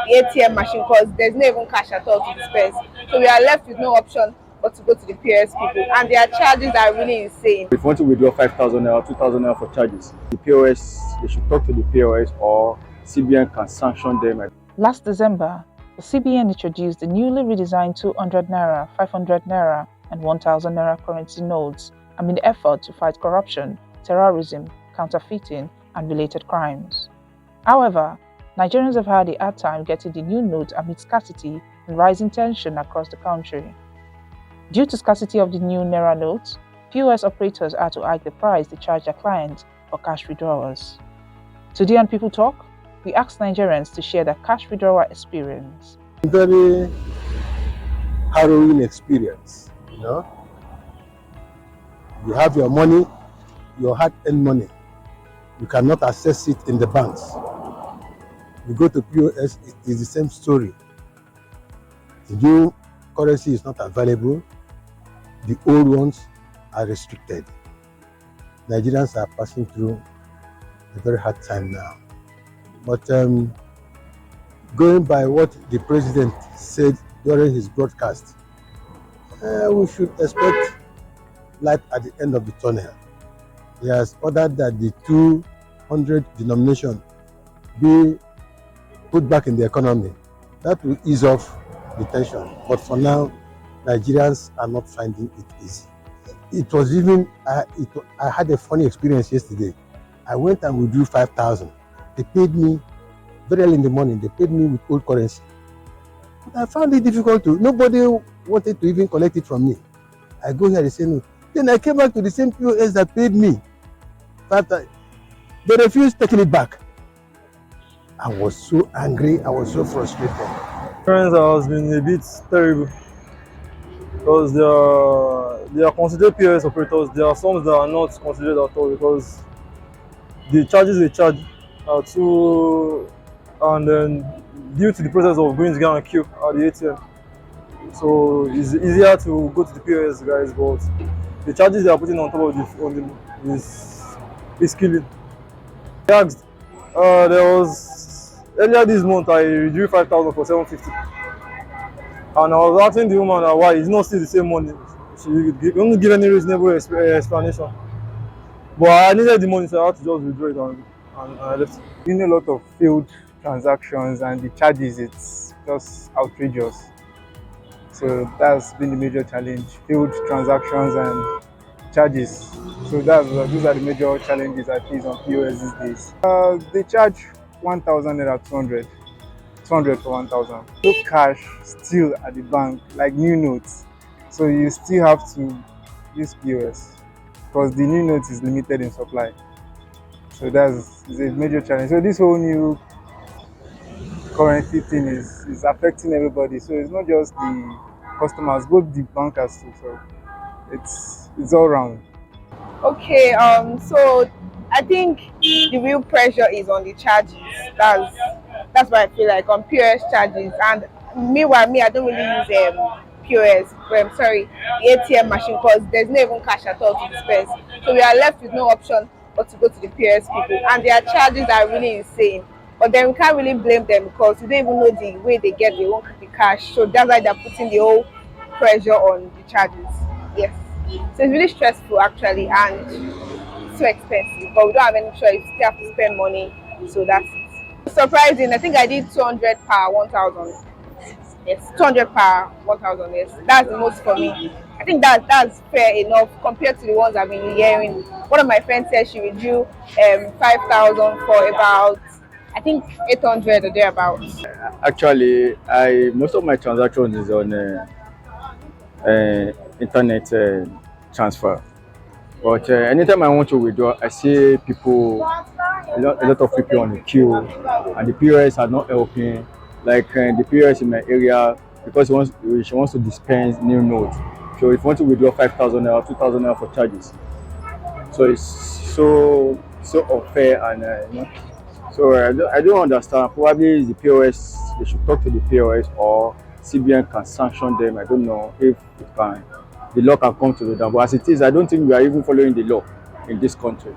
the ATM machine because there's no even cash at all to dispense. So we are left with no option but to go to the POS people, and their charges are really insane. If you want to withdraw 5,000 naira, 2,000 naira for charges, the POS, they should talk to the POS or CBN can sanction them. Last December, the CBN introduced the newly redesigned 200 naira, 500 naira, and 1,000 naira currency notes amid the effort to fight corruption, terrorism, counterfeiting, and related crimes. However, Nigerians have had a hard time getting the new notes amid scarcity and rising tension across the country. Due to scarcity of the new Naira notes, POS operators had to hike the price they charge their clients for cash withdrawals. Today on People Talk, we asked Nigerians to share their cash withdrawal experience. Very harrowing experience, You have your money, your hard-earned money. You cannot access it in the banks. You go to POS, it is the same story. The new currency is not available. The old ones are restricted. Nigerians are passing through a very hard time now. But going by what the president said during his broadcast, we should expect light at the end of the tunnel. He has ordered that the 200 denomination be put back in the economy. That will ease off the tension. But for now, Nigerians are not finding it easy. It was even, I had a funny experience yesterday. I went and withdrew 5,000. They paid me very early in the morning. They paid me with old currency. But I found it difficult to, nobody wanted to even collect it from me. I go here, they say no. Then I came back to the same POS that paid me. They refused taking it back. I was so angry, I was so frustrated. Friends has been a bit terrible because they are considered POS operators. There are some that are not considered at all because the charges they charge are too, and then due to the process of going to get a queue at the ATM, so it's easier to go to the POS guys, but the charges they are putting on top of is killing. I asked, there was earlier this month I withdrew 5,000 for 750, and I was asking the woman why it's not still the same money. She didn't give any reasonable explanation. But I needed the money, so I had to just withdraw it and I left. Been a lot of failed transactions, and the charges, it's just outrageous. So that's been the major challenge: failed transactions and charges. So these are the major challenges I face on POS these days. They charge 1,000 naira 200 for 1,000. No cash still at the bank, like new notes. So you still have to use POS because the new note is limited in supply. So that's a major challenge. So this whole new currency thing is affecting everybody. So it's not just the customers, both the bankers too. So it's all round. Okay, so I think the real pressure is on the charges. That's what I feel like, on POS charges. And meanwhile, I don't really use POS, the ATM machine, because there's no even cash at all to dispense. So we are left with no option but to go to the POS people, and their charges are really insane. But then we can't really blame them because we don't even know the way they get the cash. So that's why they're putting the whole pressure on the charges. Yes. So it's really stressful actually, and so expensive. But we don't have any choice. We still have to spend money. So that's it. Surprising. I think I did 200 per 1,000. Yes, 200 per 1,000. Yes, that's the most for me. I think that's fair enough compared to the ones I've been hearing. One of my friends said she withdrew 5,000 for about, I think, 800 or thereabouts. Actually, most of my transactions is on internet transfer. But anytime I want to withdraw, I see people, a lot of people on the queue, and the POS are not helping. Like the POS in my area, because she wants to dispense new notes. So if you want to withdraw 5,000 naira, 2,000 naira for charges, so it's so unfair, and so I don't understand. Probably the POS, they should talk to the POS, or CBN can sanction them. I don't know if it can. The law can come to them. But as it is, I don't think we are even following the law in this country.